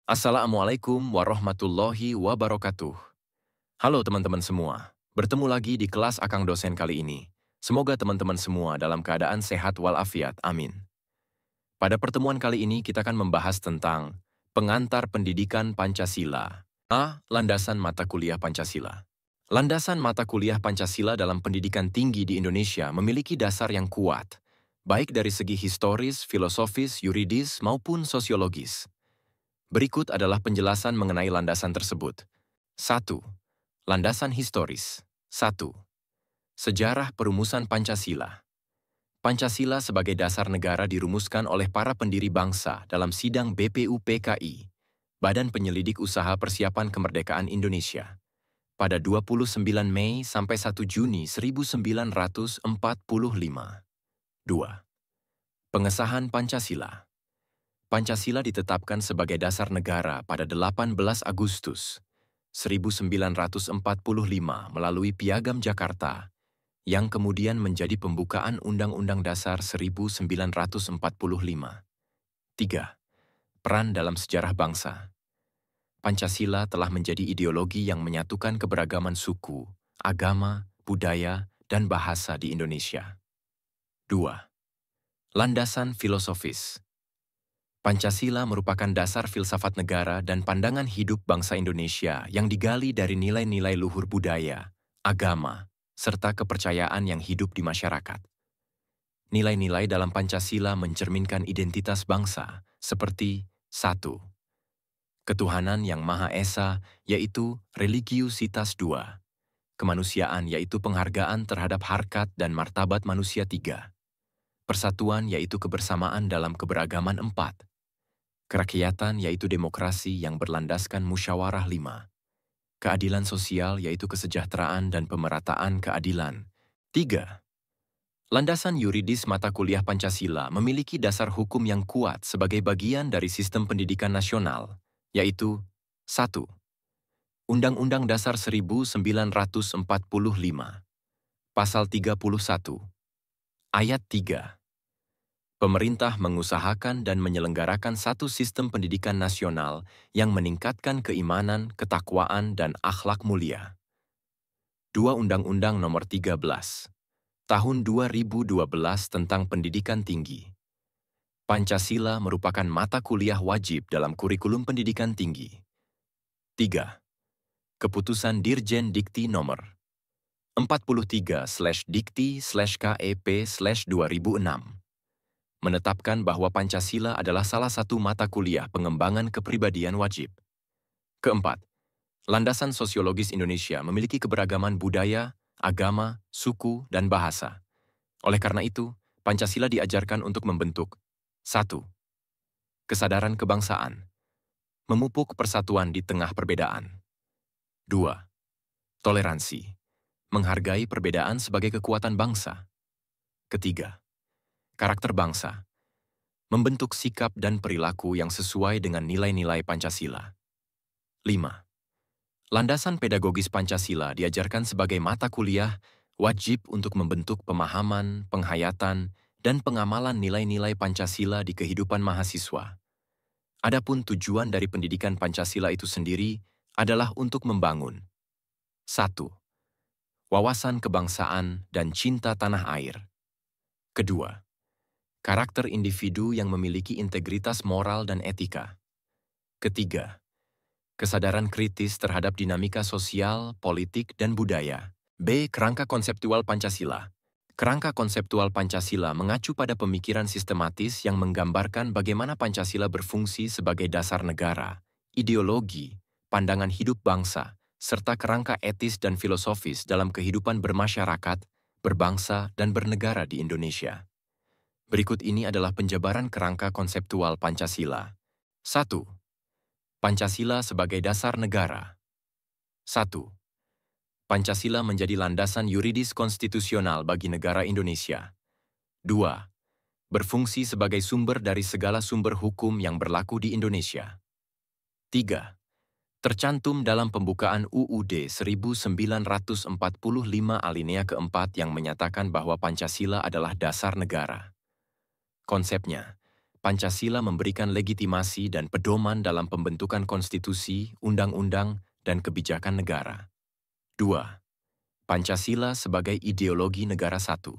Assalamualaikum warahmatullahi wabarakatuh. Halo teman-teman semua, bertemu lagi di kelas Akang Dosen kali ini. Semoga teman-teman semua dalam keadaan sehat walafiat, amin. Pada pertemuan kali ini kita akan membahas tentang pengantar pendidikan Pancasila. A. Landasan mata kuliah Pancasila. Landasan mata kuliah Pancasila dalam pendidikan tinggi di Indonesia memiliki dasar yang kuat, baik dari segi historis, filosofis, yuridis, maupun sosiologis. Berikut adalah penjelasan mengenai landasan tersebut. 1. Landasan historis. 1. Sejarah perumusan Pancasila. Pancasila sebagai dasar negara dirumuskan oleh para pendiri bangsa dalam sidang BPUPKI, Badan Penyelidik Usaha Persiapan Kemerdekaan Indonesia, pada 29 Mei sampai 1 Juni 1945. 2. Pengesahan Pancasila. Pancasila ditetapkan sebagai dasar negara pada 18 Agustus 1945 melalui Piagam Jakarta, yang kemudian menjadi pembukaan Undang-Undang Dasar 1945. 3. Peran dalam sejarah bangsa. Pancasila telah menjadi ideologi yang menyatukan keberagaman suku, agama, budaya, dan bahasa di Indonesia. 2. Landasan filosofis. Pancasila merupakan dasar filsafat negara dan pandangan hidup bangsa Indonesia yang digali dari nilai-nilai luhur budaya, agama, serta kepercayaan yang hidup di masyarakat. Nilai-nilai dalam Pancasila mencerminkan identitas bangsa seperti 1. Ketuhanan yang Maha Esa, yaitu religiusitas 2. Kemanusiaan, yaitu penghargaan terhadap harkat dan martabat manusia 3. Persatuan, yaitu kebersamaan dalam keberagaman 4. Kerakyatan, yaitu demokrasi yang berlandaskan musyawarah 5. Keadilan sosial, yaitu kesejahteraan dan pemerataan keadilan. 3. Landasan yuridis mata kuliah Pancasila memiliki dasar hukum yang kuat sebagai bagian dari sistem pendidikan nasional, yaitu 1. Undang-Undang Dasar 1945, Pasal 31, Ayat 3. Pemerintah mengusahakan dan menyelenggarakan satu sistem pendidikan nasional yang meningkatkan keimanan, ketakwaan, dan akhlak mulia. 2. Undang-Undang Nomor 13, Tahun 2012 tentang Pendidikan Tinggi. Pancasila merupakan mata kuliah wajib dalam kurikulum pendidikan tinggi. 3. Keputusan Dirjen Dikti Nomor 43/Dikti/KEP/2006 menetapkan bahwa Pancasila adalah salah satu mata kuliah pengembangan kepribadian wajib. Keempat, landasan sosiologis Indonesia memiliki keberagaman budaya, agama, suku, dan bahasa. Oleh karena itu, Pancasila diajarkan untuk membentuk 1. Kesadaran kebangsaan, memupuk persatuan di tengah perbedaan. 2. Toleransi, menghargai perbedaan sebagai kekuatan bangsa. Ketiga, karakter bangsa, membentuk sikap dan perilaku yang sesuai dengan nilai-nilai Pancasila. 5. Landasan pedagogis Pancasila diajarkan sebagai mata kuliah wajib untuk membentuk pemahaman, penghayatan, dan pengamalan nilai-nilai Pancasila di kehidupan mahasiswa. Adapun tujuan dari pendidikan Pancasila itu sendiri adalah untuk membangun 1. Wawasan kebangsaan dan cinta tanah air. Kedua, karakter individu yang memiliki integritas moral dan etika. Ketiga, kesadaran kritis terhadap dinamika sosial, politik, dan budaya. B. Kerangka konseptual Pancasila. Kerangka konseptual Pancasila mengacu pada pemikiran sistematis yang menggambarkan bagaimana Pancasila berfungsi sebagai dasar negara, ideologi, pandangan hidup bangsa, serta kerangka etis dan filosofis dalam kehidupan bermasyarakat, berbangsa, dan bernegara di Indonesia. Berikut ini adalah penjabaran kerangka konseptual Pancasila. 1. Pancasila sebagai dasar negara. 1. Pancasila menjadi landasan yuridis konstitusional bagi negara Indonesia. 2. Berfungsi sebagai sumber dari segala sumber hukum yang berlaku di Indonesia. 3. Tercantum dalam pembukaan UUD 1945 alinea keempat yang menyatakan bahwa Pancasila adalah dasar negara. Konsepnya, Pancasila memberikan legitimasi dan pedoman dalam pembentukan konstitusi, undang-undang, dan kebijakan negara. 2. Pancasila sebagai ideologi negara satu.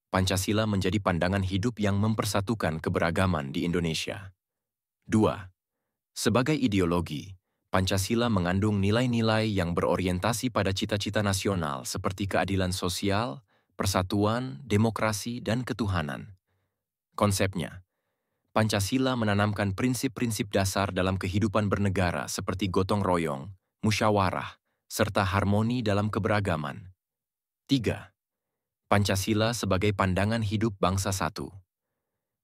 Pancasila menjadi pandangan hidup yang mempersatukan keberagaman di Indonesia. 2. Sebagai ideologi, Pancasila mengandung nilai-nilai yang berorientasi pada cita-cita nasional seperti keadilan sosial, persatuan, demokrasi, dan ketuhanan. Konsepnya, Pancasila menanamkan prinsip-prinsip dasar dalam kehidupan bernegara seperti gotong royong, musyawarah, serta harmoni dalam keberagaman. 3. Pancasila sebagai pandangan hidup bangsa satu.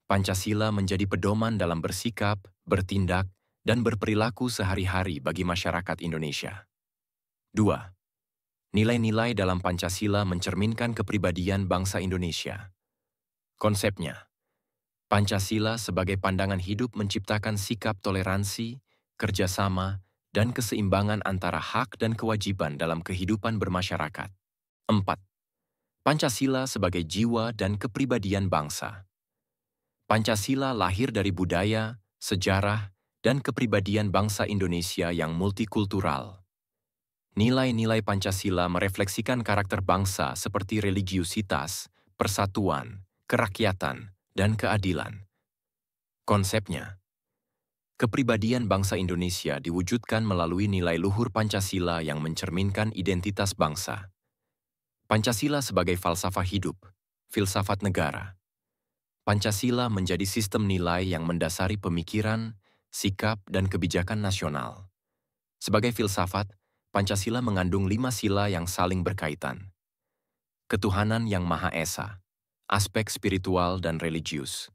Pancasila menjadi pedoman dalam bersikap, bertindak, dan berperilaku sehari-hari bagi masyarakat Indonesia. 2. Nilai-nilai dalam Pancasila mencerminkan kepribadian bangsa Indonesia. Konsepnya, Pancasila sebagai pandangan hidup menciptakan sikap toleransi, kerjasama, dan keseimbangan antara hak dan kewajiban dalam kehidupan bermasyarakat. 4. Pancasila sebagai jiwa dan kepribadian bangsa. Pancasila lahir dari budaya, sejarah, dan kepribadian bangsa Indonesia yang multikultural. Nilai-nilai Pancasila merefleksikan karakter bangsa seperti religiusitas, persatuan, kerakyatan, dan keadilan. Konsepnya, kepribadian bangsa Indonesia diwujudkan melalui nilai luhur Pancasila yang mencerminkan identitas bangsa. Pancasila sebagai falsafah hidup, filsafat negara. Pancasila menjadi sistem nilai yang mendasari pemikiran, sikap, dan kebijakan nasional. Sebagai filsafat, Pancasila mengandung 5 sila yang saling berkaitan. Ketuhanan yang Maha Esa, aspek spiritual dan religius.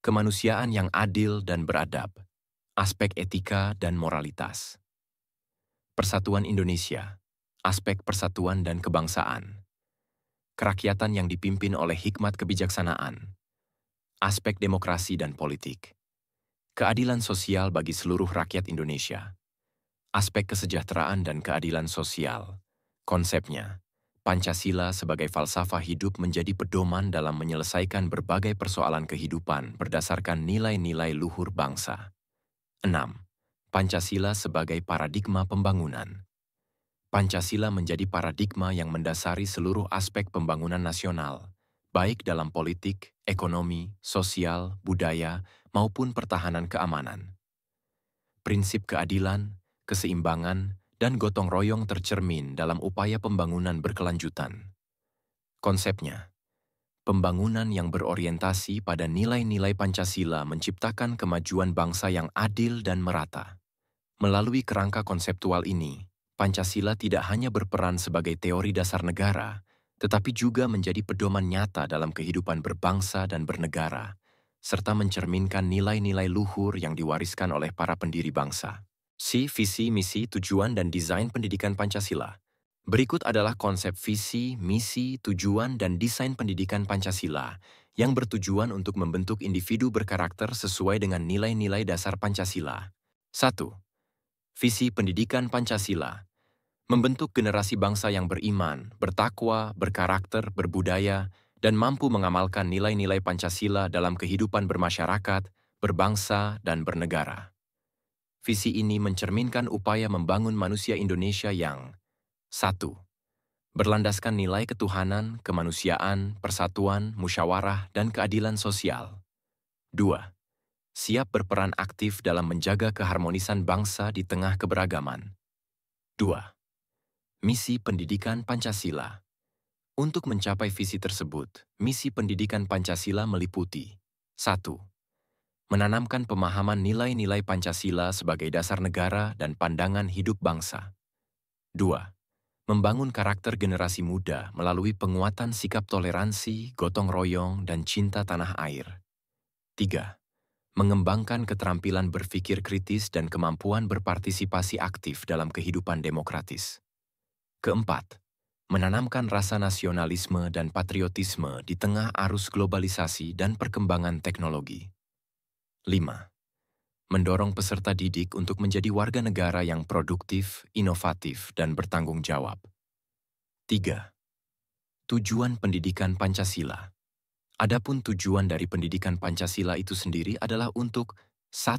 Kemanusiaan yang adil dan beradab, aspek etika dan moralitas. Persatuan Indonesia, aspek persatuan dan kebangsaan. Kerakyatan yang dipimpin oleh hikmat kebijaksanaan, aspek demokrasi dan politik. Keadilan sosial bagi seluruh rakyat Indonesia. Aspek kesejahteraan dan keadilan sosial. Konsepnya, Pancasila sebagai falsafah hidup menjadi pedoman dalam menyelesaikan berbagai persoalan kehidupan berdasarkan nilai-nilai luhur bangsa. 6. Pancasila sebagai paradigma pembangunan. Pancasila menjadi paradigma yang mendasari seluruh aspek pembangunan nasional, baik dalam politik, ekonomi, sosial, budaya, maupun pertahanan keamanan. Prinsip keadilan, keseimbangan, dan gotong royong tercermin dalam upaya pembangunan berkelanjutan. Konsepnya, pembangunan yang berorientasi pada nilai-nilai Pancasila menciptakan kemajuan bangsa yang adil dan merata. Melalui kerangka konseptual ini, Pancasila tidak hanya berperan sebagai teori dasar negara, tetapi juga menjadi pedoman nyata dalam kehidupan berbangsa dan bernegara, serta mencerminkan nilai-nilai luhur yang diwariskan oleh para pendiri bangsa. Visi, misi, tujuan, dan desain pendidikan Pancasila. Berikut adalah konsep visi, misi, tujuan, dan desain pendidikan Pancasila yang bertujuan untuk membentuk individu berkarakter sesuai dengan nilai-nilai dasar Pancasila. 1. Visi pendidikan Pancasila. Membentuk generasi bangsa yang beriman, bertakwa, berkarakter, berbudaya, dan mampu mengamalkan nilai-nilai Pancasila dalam kehidupan bermasyarakat, berbangsa, dan bernegara. Visi ini mencerminkan upaya membangun manusia Indonesia yang 1. Berlandaskan nilai ketuhanan, kemanusiaan, persatuan, musyawarah, dan keadilan sosial. 2. Siap berperan aktif dalam menjaga keharmonisan bangsa di tengah keberagaman. 2. Misi pendidikan Pancasila. Untuk mencapai visi tersebut, misi pendidikan Pancasila meliputi 1. Menanamkan pemahaman nilai-nilai Pancasila sebagai dasar negara dan pandangan hidup bangsa. 2. Membangun karakter generasi muda melalui penguatan sikap toleransi, gotong royong, dan cinta tanah air. 3. Mengembangkan keterampilan berpikir kritis dan kemampuan berpartisipasi aktif dalam kehidupan demokratis. Keempat, menanamkan rasa nasionalisme dan patriotisme di tengah arus globalisasi dan perkembangan teknologi. 5. Mendorong peserta didik untuk menjadi warga negara yang produktif, inovatif, dan bertanggung jawab. 3. Tujuan pendidikan Pancasila. Adapun tujuan dari pendidikan Pancasila itu sendiri adalah untuk 1.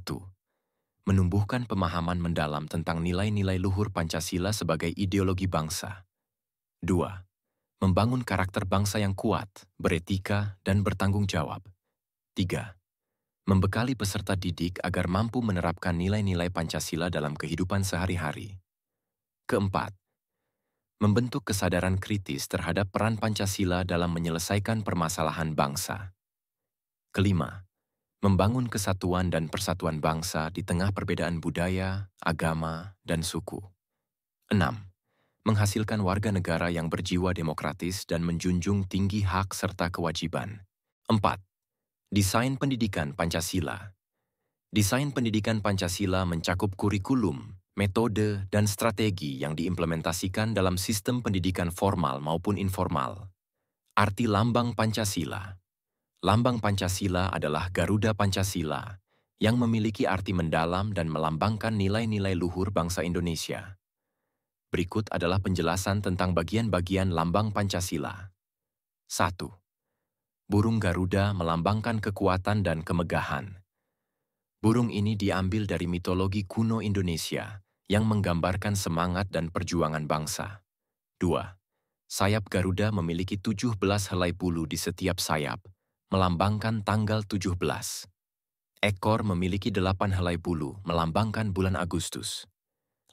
Menumbuhkan pemahaman mendalam tentang nilai-nilai luhur Pancasila sebagai ideologi bangsa. 2. Membangun karakter bangsa yang kuat, beretika, dan bertanggung jawab. 3. Membekali peserta didik agar mampu menerapkan nilai-nilai Pancasila dalam kehidupan sehari-hari. Keempat, membentuk kesadaran kritis terhadap peran Pancasila dalam menyelesaikan permasalahan bangsa. Kelima, membangun kesatuan dan persatuan bangsa di tengah perbedaan budaya, agama, dan suku. 6. Menghasilkan warga negara yang berjiwa demokratis dan menjunjung tinggi hak serta kewajiban. 4. Desain pendidikan Pancasila. Desain pendidikan Pancasila mencakup kurikulum, metode, dan strategi yang diimplementasikan dalam sistem pendidikan formal maupun informal. Arti lambang Pancasila. Lambang Pancasila adalah Garuda Pancasila, yang memiliki arti mendalam dan melambangkan nilai-nilai luhur bangsa Indonesia. Berikut adalah penjelasan tentang bagian-bagian lambang Pancasila. 1. Burung Garuda melambangkan kekuatan dan kemegahan. Burung ini diambil dari mitologi kuno Indonesia yang menggambarkan semangat dan perjuangan bangsa. 2. Sayap Garuda memiliki 17 helai bulu di setiap sayap, melambangkan tanggal 17. Ekor memiliki 8 helai bulu, melambangkan bulan Agustus.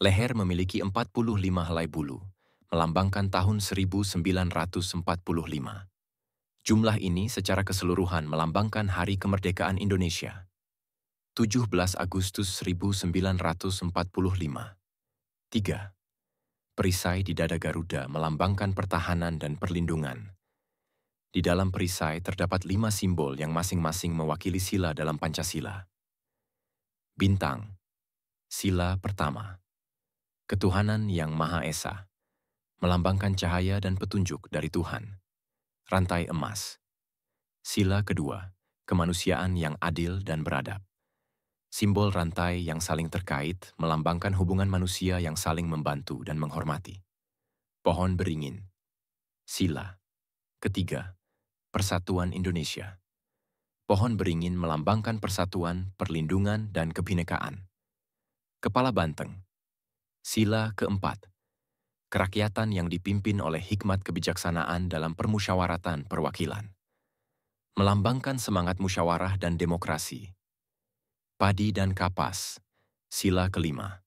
Leher memiliki 45 helai bulu, melambangkan tahun 1945. Jumlah ini secara keseluruhan melambangkan Hari Kemerdekaan Indonesia. 17 Agustus 1945. 3. Perisai di dada Garuda melambangkan pertahanan dan perlindungan. Di dalam perisai terdapat 5 simbol yang masing-masing mewakili sila dalam Pancasila. Bintang, sila pertama. Ketuhanan yang Maha Esa, melambangkan cahaya dan petunjuk dari Tuhan. Rantai emas. Sila kedua, kemanusiaan yang adil dan beradab. Simbol rantai yang saling terkait melambangkan hubungan manusia yang saling membantu dan menghormati. Pohon beringin. Sila ketiga, Persatuan Indonesia. Pohon beringin melambangkan persatuan, perlindungan, dan kebinekaan. Kepala banteng. Sila keempat, kerakyatan yang dipimpin oleh hikmat kebijaksanaan dalam permusyawaratan perwakilan. Melambangkan semangat musyawarah dan demokrasi. Padi dan kapas. Sila kelima,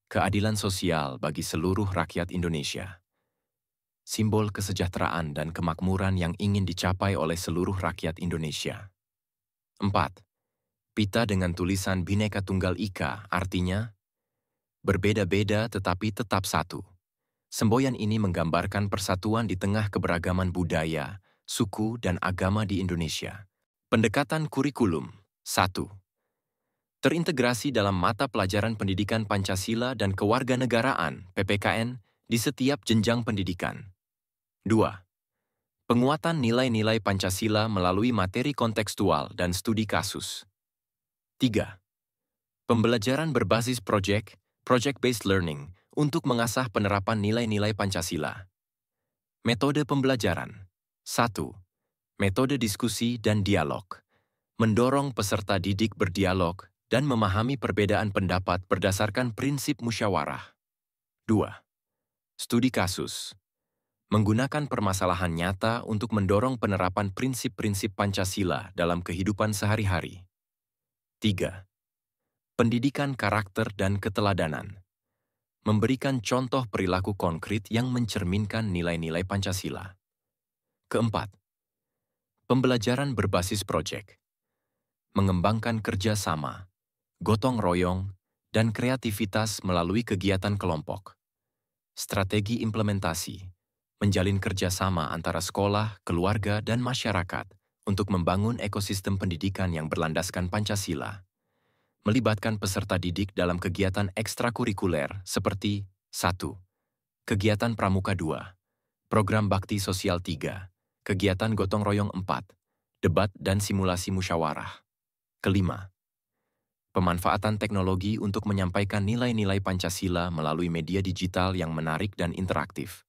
keadilan sosial bagi seluruh rakyat Indonesia. Simbol kesejahteraan dan kemakmuran yang ingin dicapai oleh seluruh rakyat Indonesia. 4. Pita dengan tulisan Bhinneka Tunggal Ika, artinya berbeda-beda tetapi tetap satu. Semboyan ini menggambarkan persatuan di tengah keberagaman budaya, suku, dan agama di Indonesia. Pendekatan kurikulum. 1. Terintegrasi dalam mata pelajaran pendidikan Pancasila dan kewarganegaraan (PPKN) di setiap jenjang pendidikan. 2. Penguatan nilai-nilai Pancasila melalui materi kontekstual dan studi kasus. 3. Pembelajaran berbasis project-based learning, untuk mengasah penerapan nilai-nilai Pancasila. Metode pembelajaran. 1. Metode diskusi dan dialog. Mendorong peserta didik berdialog dan memahami perbedaan pendapat berdasarkan prinsip musyawarah. 2. Studi kasus. Menggunakan permasalahan nyata untuk mendorong penerapan prinsip-prinsip Pancasila dalam kehidupan sehari-hari. 3. Pendidikan karakter dan keteladanan. Memberikan contoh perilaku konkret yang mencerminkan nilai-nilai Pancasila. Keempat, pembelajaran berbasis proyek. Mengembangkan kerjasama, gotong royong, dan kreativitas melalui kegiatan kelompok. Strategi implementasi, menjalin kerjasama antara sekolah, keluarga, dan masyarakat untuk membangun ekosistem pendidikan yang berlandaskan Pancasila. Melibatkan peserta didik dalam kegiatan ekstrakurikuler seperti 1. Kegiatan Pramuka 2, Program Bakti Sosial 3, Kegiatan Gotong Royong 4, Debat dan Simulasi Musyawarah. Kelima, pemanfaatan teknologi untuk menyampaikan nilai-nilai Pancasila melalui media digital yang menarik dan interaktif.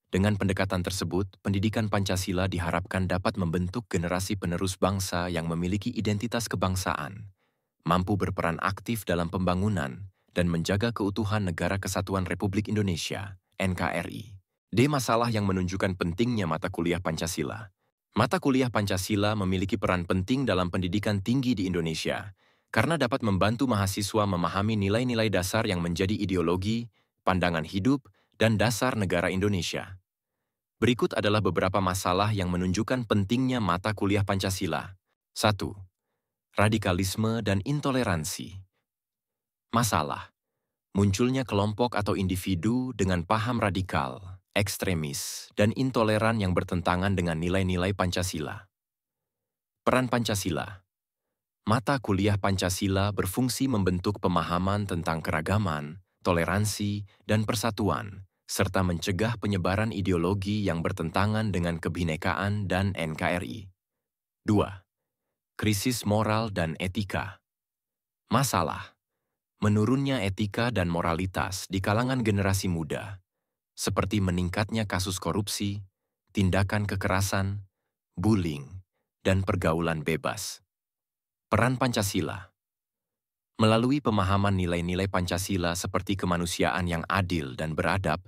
Dengan pendekatan tersebut, pendidikan Pancasila diharapkan dapat membentuk generasi penerus bangsa yang memiliki identitas kebangsaan, mampu berperan aktif dalam pembangunan, dan menjaga keutuhan Negara Kesatuan Republik Indonesia, NKRI. Masalah yang menunjukkan pentingnya mata kuliah Pancasila. Mata kuliah Pancasila memiliki peran penting dalam pendidikan tinggi di Indonesia, karena dapat membantu mahasiswa memahami nilai-nilai dasar yang menjadi ideologi, pandangan hidup, dan dasar negara Indonesia. Berikut adalah beberapa masalah yang menunjukkan pentingnya mata kuliah Pancasila. 1. Radikalisme dan intoleransi. Masalah: munculnya kelompok atau individu dengan paham radikal, ekstremis, dan intoleran yang bertentangan dengan nilai-nilai Pancasila. Peran Pancasila. Mata kuliah Pancasila berfungsi membentuk pemahaman tentang keragaman, toleransi, dan persatuan, serta mencegah penyebaran ideologi yang bertentangan dengan kebinekaan dan NKRI. 2. Krisis moral dan etika. Masalah: menurunnya etika dan moralitas di kalangan generasi muda, seperti meningkatnya kasus korupsi, tindakan kekerasan, bullying, dan pergaulan bebas. Peran Pancasila. Melalui pemahaman nilai-nilai Pancasila seperti kemanusiaan yang adil dan beradab,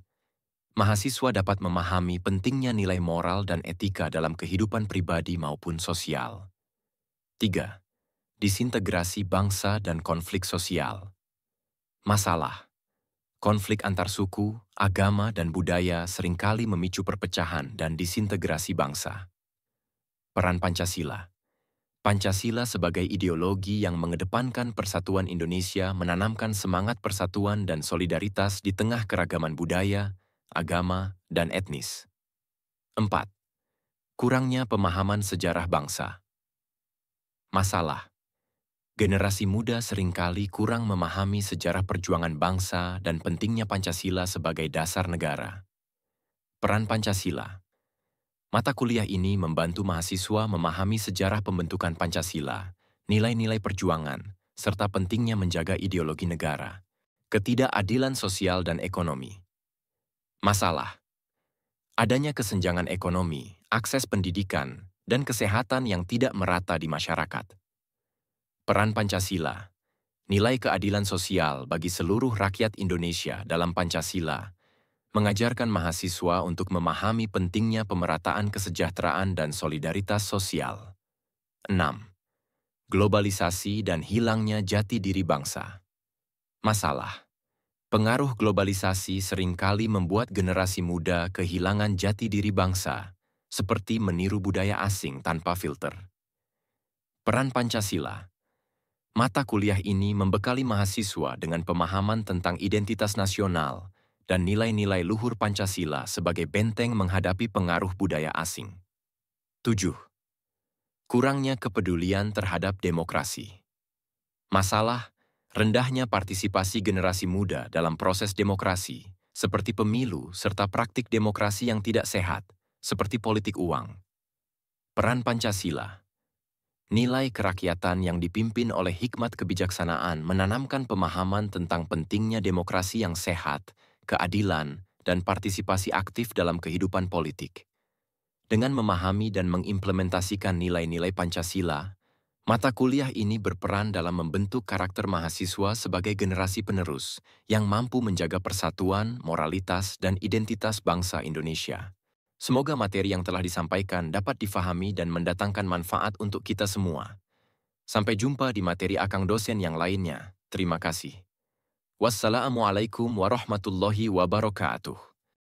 mahasiswa dapat memahami pentingnya nilai moral dan etika dalam kehidupan pribadi maupun sosial. 3. Disintegrasi bangsa dan konflik sosial. Masalah: konflik antar suku, agama, dan budaya seringkali memicu perpecahan dan disintegrasi bangsa. Peran Pancasila. Pancasila sebagai ideologi yang mengedepankan persatuan Indonesia menanamkan semangat persatuan dan solidaritas di tengah keragaman budaya, agama, dan etnis. 4. Kurangnya pemahaman sejarah bangsa. Masalah: generasi muda seringkali kurang memahami sejarah perjuangan bangsa dan pentingnya Pancasila sebagai dasar negara. Peran Pancasila. Mata kuliah ini membantu mahasiswa memahami sejarah pembentukan Pancasila, nilai-nilai perjuangan, serta pentingnya menjaga ideologi negara. Ketidakadilan sosial dan ekonomi. Masalah: adanya kesenjangan ekonomi, akses pendidikan, dan kesehatan yang tidak merata di masyarakat. Peran Pancasila. Nilai keadilan sosial bagi seluruh rakyat Indonesia dalam Pancasila mengajarkan mahasiswa untuk memahami pentingnya pemerataan kesejahteraan dan solidaritas sosial. 6. Globalisasi dan hilangnya jati diri bangsa. Masalah: pengaruh globalisasi seringkali membuat generasi muda kehilangan jati diri bangsa, seperti meniru budaya asing tanpa filter. Peran Pancasila. Mata kuliah ini membekali mahasiswa dengan pemahaman tentang identitas nasional dan nilai-nilai luhur Pancasila sebagai benteng menghadapi pengaruh budaya asing. 7. Kurangnya kepedulian terhadap demokrasi. Masalah: rendahnya partisipasi generasi muda dalam proses demokrasi, seperti pemilu serta praktik demokrasi yang tidak sehat, seperti politik uang. Peran Pancasila. Nilai kerakyatan yang dipimpin oleh hikmat kebijaksanaan menanamkan pemahaman tentang pentingnya demokrasi yang sehat, keadilan, dan partisipasi aktif dalam kehidupan politik. Dengan memahami dan mengimplementasikan nilai-nilai Pancasila, mata kuliah ini berperan dalam membentuk karakter mahasiswa sebagai generasi penerus yang mampu menjaga persatuan, moralitas, dan identitas bangsa Indonesia. Semoga materi yang telah disampaikan dapat difahami dan mendatangkan manfaat untuk kita semua. Sampai jumpa di materi akang dosen yang lainnya. Terima kasih. Wassalamualaikum warahmatullahi wabarakatuh.